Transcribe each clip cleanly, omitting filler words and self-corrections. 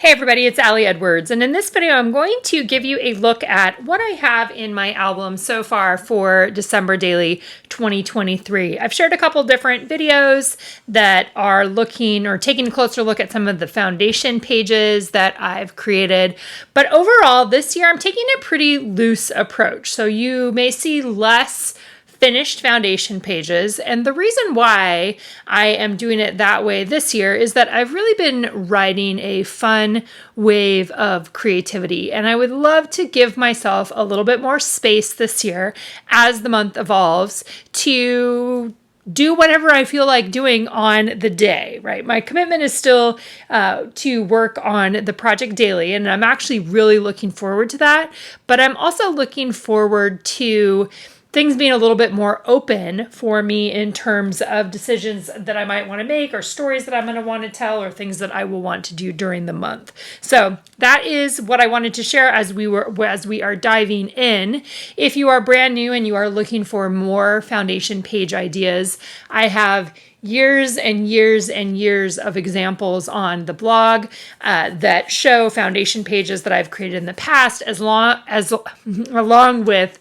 Hey everybody, it's Allie Edwards, and in this video I'm going to give you a look at what I have in my album so far for December Daily 2023. I've shared a couple different videos that are looking or taking a closer look at some of the foundation pages that I've created, but overall this year I'm taking a pretty loose approach. So you may see less finished foundation pages. And the reason why I am doing it that way this year is that I've really been riding a fun wave of creativity. And I would love to give myself a little bit more space this year as the month evolves to do whatever I feel like doing on the day, right? My commitment is still to work on the project daily, and I'm actually really looking forward to that. But I'm also looking forward to things being a little bit more open for me in terms of decisions that I might want to make or stories that I'm going to want to tell or things that I will want to do during the month. So that is what I wanted to share as we are diving in. If you are brand new and you are looking for more foundation page ideas, I have years and years and years of examples on the blog that show foundation pages that I've created in the past, along with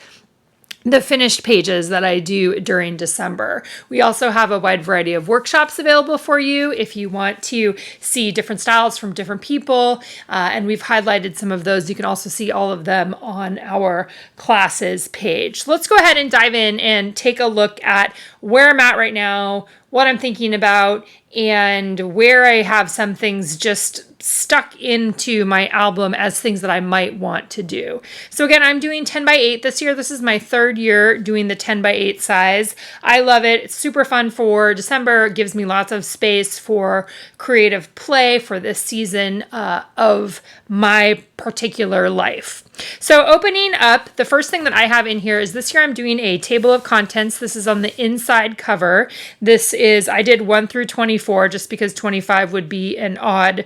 the finished pages that I do during December. We also have a wide variety of workshops available for you if you want to see different styles from different people, and we've highlighted some of those. You can also see all of them on our classes page. So let's go ahead and dive in and take a look at where I'm at right now, what I'm thinking about, and where I have some things just stuck into my album as things that I might want to do. So again, I'm doing 10 by 8 this year. This is my third year doing the 10 by 8 size. I love it. It's super fun for December. It gives me lots of space for creative play for this season of my particular life. So opening up, the first thing that I have in here is this year I'm doing a table of contents. This is on the inside cover. I did 1 through 24 just because 25 would be an odd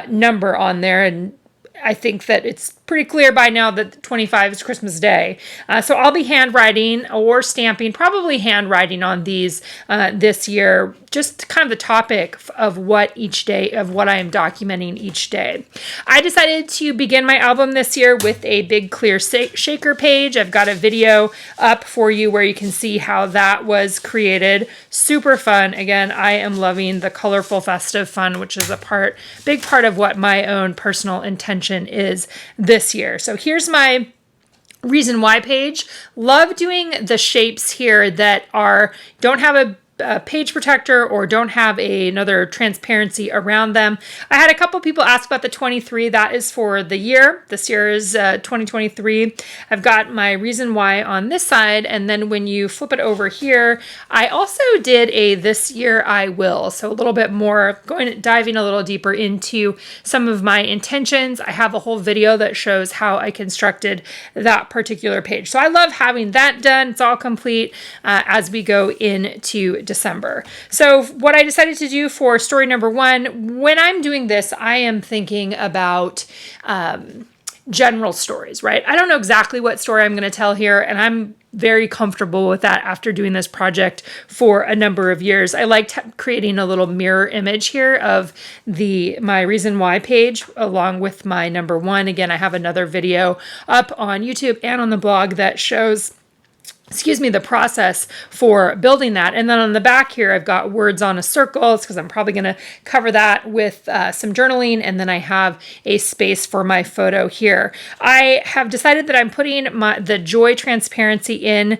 number on there, and I think that it's pretty clear by now that 25 is Christmas Day. So I'll be handwriting or stamping, probably handwriting on these this year, just kind of the topic of what I am documenting each day. I decided to begin my album this year with a big clear shaker page. I've got a video up for you where you can see how that was created. Super fun. Again, I am loving the colorful festive fun, which is big part of what my own personal intention is this year. So here's my reason why page. Love doing the shapes here that don't have a page protector or don't have another transparency around them. I had a couple people ask about the 23. That is for the year. This year is 2023. I've got my reason why on this side, and then when you flip it over here, I also did a this year I will. So a little bit more diving a little deeper into some of my intentions. I have a whole video that shows how I constructed that particular page. So I love having that done. It's all complete as we go into December. So what I decided to do for story number 1, when I'm doing this, I am thinking about general stories, right? I don't know exactly what story I'm going to tell here, and I'm very comfortable with that after doing this project for a number of years. I liked creating a little mirror image here of my reason why page along with my number 1. Again, I have another video up on YouTube and on the blog that shows the process for building that. And then on the back here, I've got words on a circle. It's because I'm probably going to cover that with some journaling. And then I have a space for my photo here. I have decided that I'm putting the joy transparency in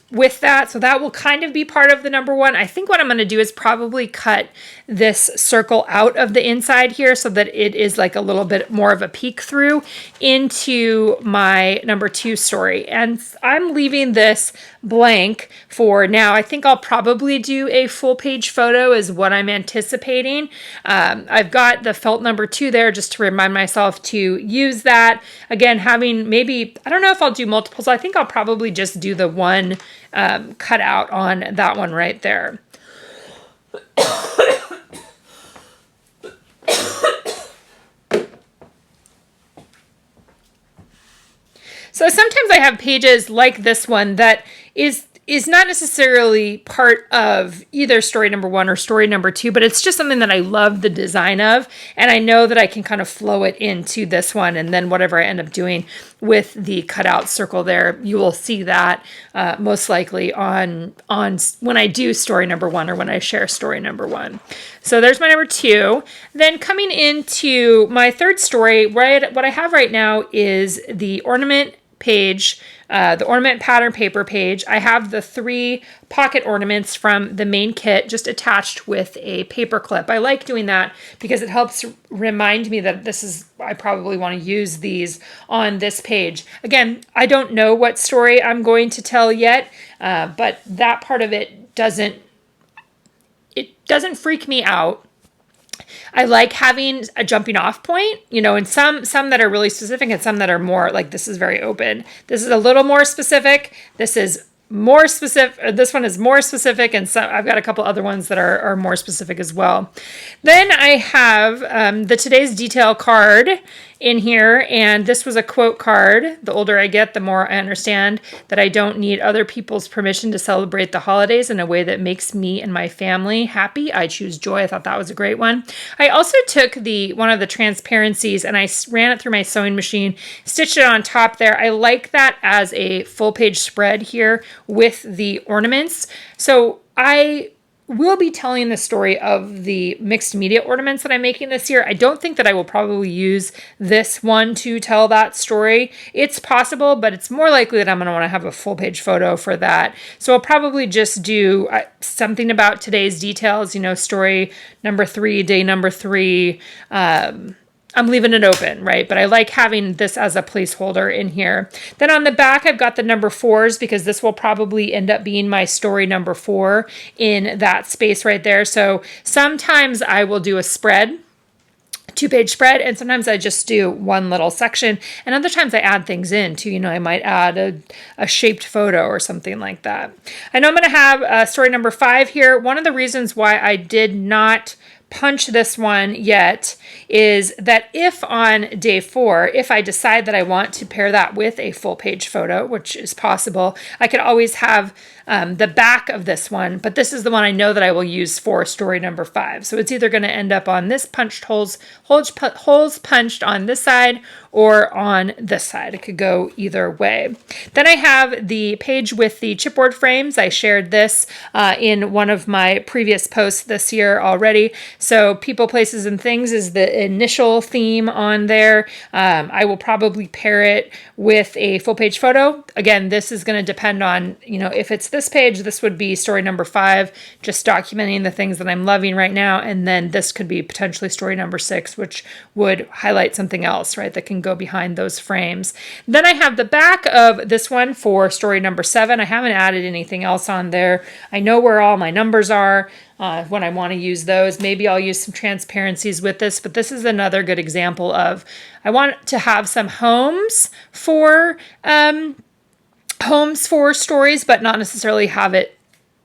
with that. So that will kind of be part of the number 1. I think what I'm going to do is probably cut this circle out of the inside here so that it is like a little bit more of a peek through into my number 2 story. And I'm leaving this blank for now. I think I'll probably do a full page photo is what I'm anticipating. I've got the felt number 2 there just to remind myself to use that. Again, I don't know if I'll do multiples. I think I'll probably just do the one cut out on that one right there. So sometimes I have pages like this one that is is not necessarily part of either story number 1 or story number 2, but it's just something that I love the design of, and I know that I can kind of flow it into this one, and then whatever I end up doing with the cutout circle there, you will see that most likely on when I do story number 1 or when I share story number 1. So there's my number 2. Then coming into my third story, what I have right now is the ornament page, the ornament pattern paper page. I have the 3 pocket ornaments from the main kit just attached with a paper clip. I like doing that because it helps remind me that I probably want to use these on this page. Again, I don't know what story I'm going to tell yet, but that part of it doesn't freak me out. I like having a jumping off point, and some that are really specific and some that are more like, this is very open. This is a little more specific. This is more specific. This one is more specific, and I've got a couple other ones that are more specific as well. Then I have the today's detail card in here, and this was a quote card. The older I get, the more I understand that I don't need other people's permission to celebrate the holidays in a way that makes me and my family happy. I choose joy. I thought that was a great one. I also took one of the transparencies and I ran it through my sewing machine, stitched it on top there. I like that as a full page spread here with the ornaments. So I will be telling the story of the mixed media ornaments that I'm making this year. I don't think that I will probably use this one to tell that story. It's possible, but it's more likely that I'm going to want to have a full page photo for that. So I'll probably just do something about today's details, story number 3, day number 3, I'm leaving it open, right? But I like having this as a placeholder in here. Then on the back, I've got the number 4s because this will probably end up being my story number 4 in that space right there. So sometimes I will do a spread, 2-page spread, and sometimes I just do one little section. And other times I add things in too. I might add a shaped photo or something like that. I know I'm going to have story number 5 here. One of the reasons why I did not punch this one yet is that if on day 4, if I decide that I want to pair that with a full page photo, which is possible, I could always have the back of this one, but this is the one I know that I will use for story number 5. So it's either going to end up on this punched holes punched on this side or on this side. It could go either way. Then I have the page with the chipboard frames. I shared this in one of my previous posts this year already. So people, places, and things is the initial theme on there. I will probably pair it with a full page photo. Again, this is going to depend on, if it's this page, this would be story number 5, just documenting the things that I'm loving right now. And then this could be potentially story number 6, which would highlight something else, right, that can go behind those frames. Then I have the back of this one for story number 7. I haven't added anything else on there. I know where all my numbers are when I want to use those. Maybe I'll use some transparencies with this, but this is another good example of, I want to have some homes for stories, but not necessarily have it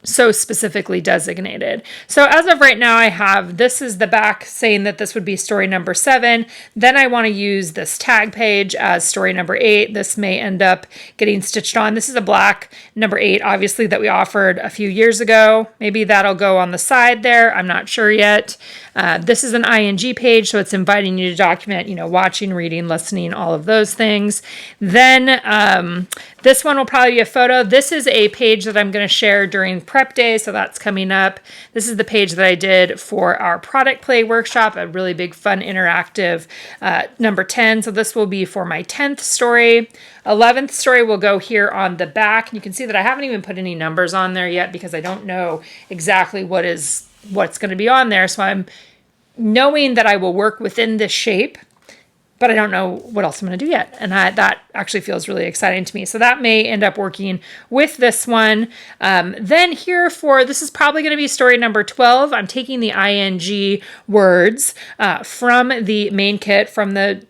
so specifically designated. So as of right now, this is the back saying that this would be story number 7. Then I want to use this tag page as story number 8. This may end up getting stitched on. This is a black number 8, obviously, that we offered a few years ago. Maybe that'll go on the side there. I'm not sure yet. This is an ING page, so it's inviting you to document, watching, reading, listening, all of those things. Then this one will probably be a photo. This is a page that I'm going to share during prep day, so that's coming up. This is the page that I did for our product play workshop, a really big, fun, interactive number 10. So this will be for my 10th story. 11th story will go here on the back. And you can see that I haven't even put any numbers on there yet because I don't know exactly what's going to be on there. So I'm knowing that I will work within this shape, but I don't know what else I'm going to do yet. And that actually feels really exciting to me. So that may end up working with this one. Then here this is probably going to be story number 12. I'm taking the ING words from the main kit, from the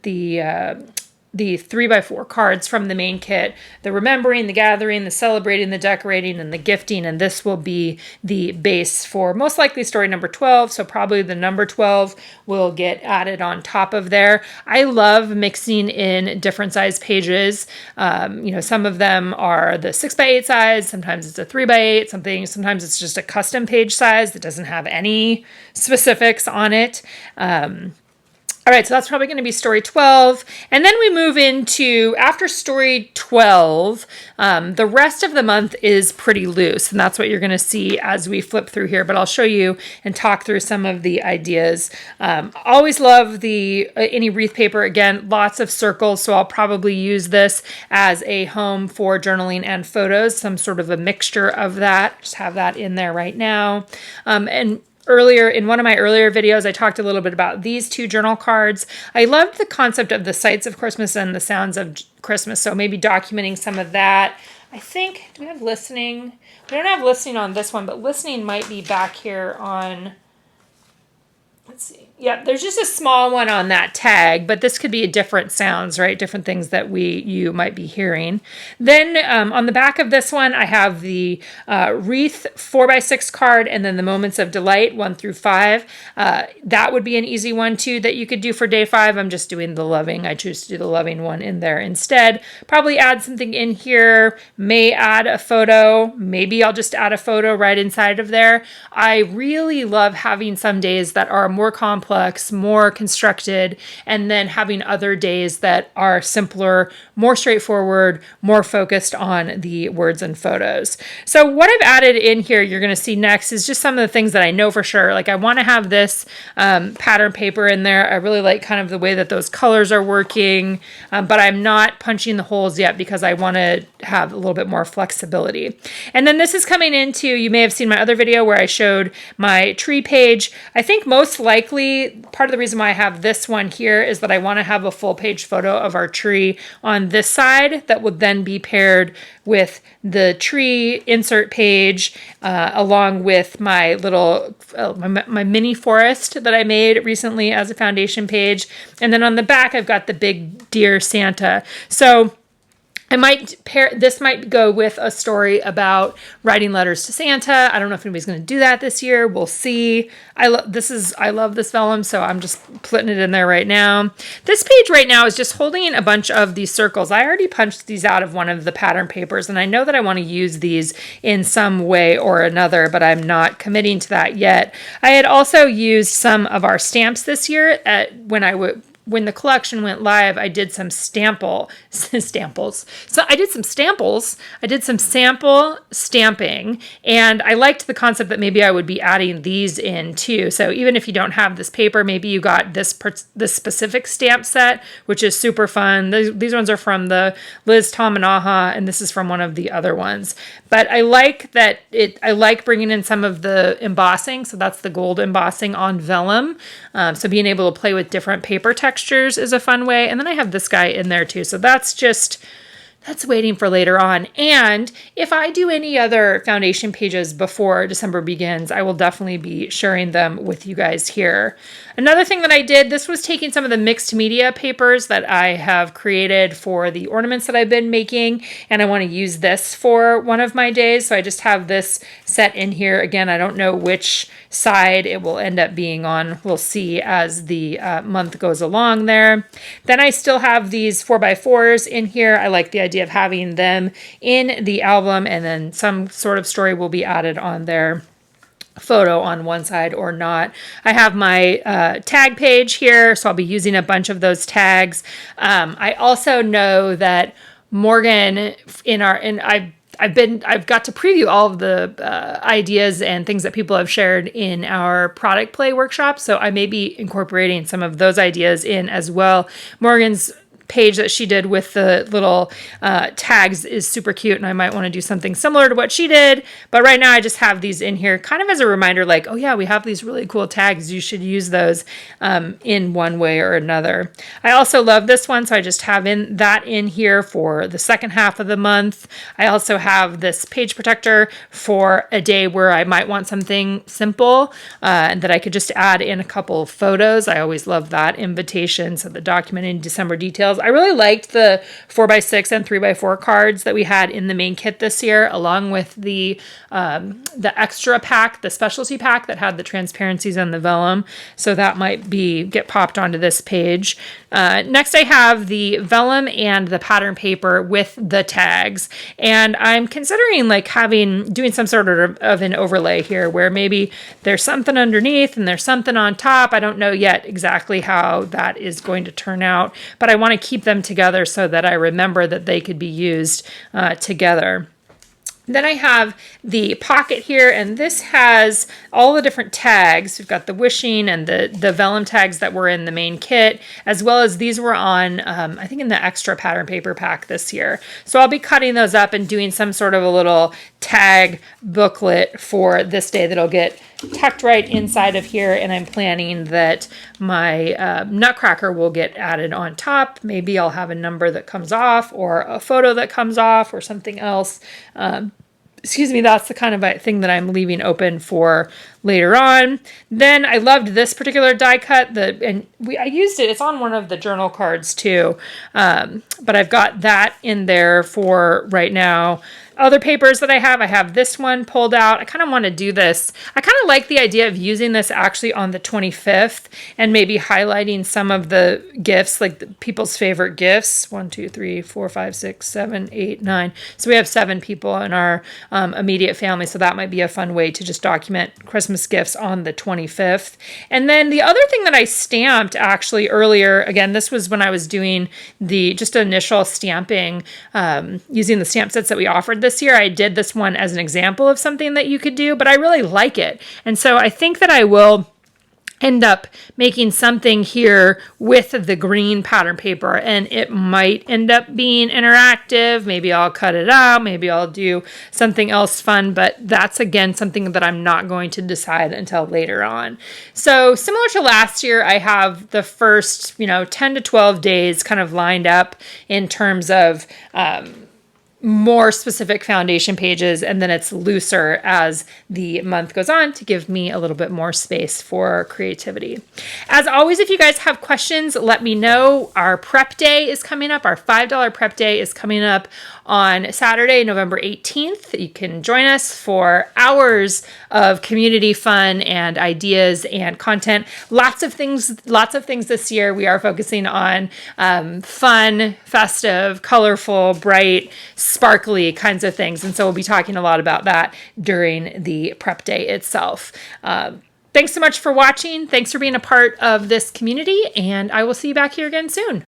the 3x4 cards from the main kit, the remembering, the gathering, the celebrating, the decorating, and the gifting. And this will be the base for most likely story number 12. So probably the number 12 will get added on top of there. I love mixing in different size pages. Some of them are the 6x8 size. Sometimes it's a 3x8 something. Sometimes it's just a custom page size that doesn't have any specifics on it. All right, so that's probably going to be story 12. And then we move into, after story 12, the rest of the month is pretty loose. And that's what you're going to see as we flip through here. But I'll show you and talk through some of the ideas. Always love the any wreath paper. Again, lots of circles. So I'll probably use this as a home for journaling and photos, some sort of a mixture of that. Just have that in there right now. And earlier, in one of my earlier videos, I talked a little bit about these two journal cards. I loved the concept of the sights of Christmas and the sounds of Christmas, so maybe documenting some of that. I think, do we have listening? We don't have listening on this one, but listening might be back here on, let's see. Yeah, there's just a small one on that tag, but this could be different sounds, right? Different things that you might be hearing. Then on the back of this one, I have the wreath 4x6 card and then the moments of delight 1 through 5. That would be an easy one too that you could do for day 5. I'm just doing the loving. I choose to do the loving one in there instead. Probably add something in here. May add a photo. Maybe I'll just add a photo right inside of there. I really love having some days that are more complex, more constructed, and then having other days that are simpler, more straightforward, more focused on the words and photos. So what I've added in here, you're going to see next, is just some of the things that I know for sure. Like I want to have this pattern paper in there. I really like kind of the way that those colors are working, but I'm not punching the holes yet because I want to have a little bit more flexibility. And then this is coming into, you may have seen my other video where I showed my tree page. I think most likely part of the reason why I have this one here is that I want to have a full page photo of our tree on this side that would then be paired with the tree insert page along with my little, my mini forest that I made recently as a foundation page. And then on the back, I've got the big deer Santa. So I might this might go with a story about writing letters to Santa. I don't know if anybody's going to do that this year. We'll see. I love this vellum, so I'm just putting it in there right now. This page right now is just holding a bunch of these circles. I already punched these out of one of the pattern papers, and I know that I want to use these in some way or another, but I'm not committing to that yet. I had also used some of our stamps this year when the collection went live. I did some samples. So I did some samples. I did some sample stamping, and I liked the concept that maybe I would be adding these in too. So even if you don't have this paper, maybe you got this specific stamp set, which is super fun. These ones are from the Liz Tamanaha, and this is from one of the other ones. But I like that I like bringing in some of the embossing. So that's the gold embossing on vellum. So being able to play with different paper textures is a fun way. And then I have this guy in there too. So that's waiting for later on. And if I do any other foundation pages before December begins, I will definitely be sharing them with you guys here. Another thing that I did, this was taking some of the mixed media papers that I have created for the ornaments that I've been making, and I want to use this for one of my days. So I just have this set in here. Again, I don't know which side it will end up being on. We'll see as the month goes along there. Then I still have these 4x4s in here. I like the idea of having them in the album, and then some sort of story will be added on there. Photo on one side or not. I have my tag page here, so I'll be using a bunch of those tags. I also know that Morgan I've got to preview all of the ideas and things that people have shared in our product play workshop, so I may be incorporating some of those ideas in as well. Morgan's page that she did with the little tags is super cute, and I might want to do something similar to what she did. But right now I just have these in here kind of as a reminder, like, oh yeah, we have these really cool tags. You should use those in one way or another. I also love this one, so I just have that in here for the second half of the month. I also have this page protector for a day where I might want something simple and that I could just add in a couple of photos. I always love that invitation. So the documenting December details. details. I really liked the 4x6 and 3x4 cards that we had in the main kit this year, along with the extra pack, the specialty pack that had the transparencies and the vellum. So that might get popped onto this page. Next, I have the vellum and the pattern paper with the tags, and I'm considering like doing some sort of an overlay here where maybe there's something underneath and there's something on top. I don't know yet exactly how that is going to turn out, but I want to keep them together so that I remember that they could be used together. Then I have the pocket here, and this has all the different tags. We've got the wishing and the vellum tags that were in the main kit, as well as these were on, I think in the extra pattern paper pack this year. So I'll be cutting those up and doing some sort of a little tag booklet for this day that'll get tucked right inside of here, and I'm planning that my nutcracker will get added on top. Maybe I'll have a number that comes off or a photo that comes off or something else. Excuse me, that's the kind of thing that I'm leaving open for later on. Then I loved this particular die cut. I used it. It's on one of the journal cards too, but I've got that in there for right now. Other papers that I have this one pulled out. I kind of want to do this. I kind of like the idea of using this actually on the 25th and maybe highlighting some of the gifts, like the people's favorite gifts. 1, 2, 3, 4, 5, 6, 7, 8, 9. So we have 7 people in our immediate family. So that might be a fun way to just document Christmas gifts on the 25th. And then the other thing that I stamped actually earlier, again, this was when I was doing the just initial stamping using the stamp sets that we offered this year. I did this one as an example of something that you could do, but I really like it. And so I think that I will end up making something here with the green pattern paper, and it might end up being interactive. Maybe I'll cut it out. Maybe I'll do something else fun, but that's again something that I'm not going to decide until later on. So similar to last year, I have the first, 10 to 12 days kind of lined up in terms of more specific foundation pages, and then it's looser as the month goes on to give me a little bit more space for creativity. As always, if you guys have questions, let me know. Our prep day is coming up. Our $5 prep day is coming up on Saturday, November 18th. You can join us for hours of community fun and ideas and content. Lots of things this year. We are focusing on fun, festive, colorful, bright, sparkly kinds of things. And so we'll be talking a lot about that during the prep day itself. Thanks so much for watching. Thanks for being a part of this community, and I will see you back here again soon.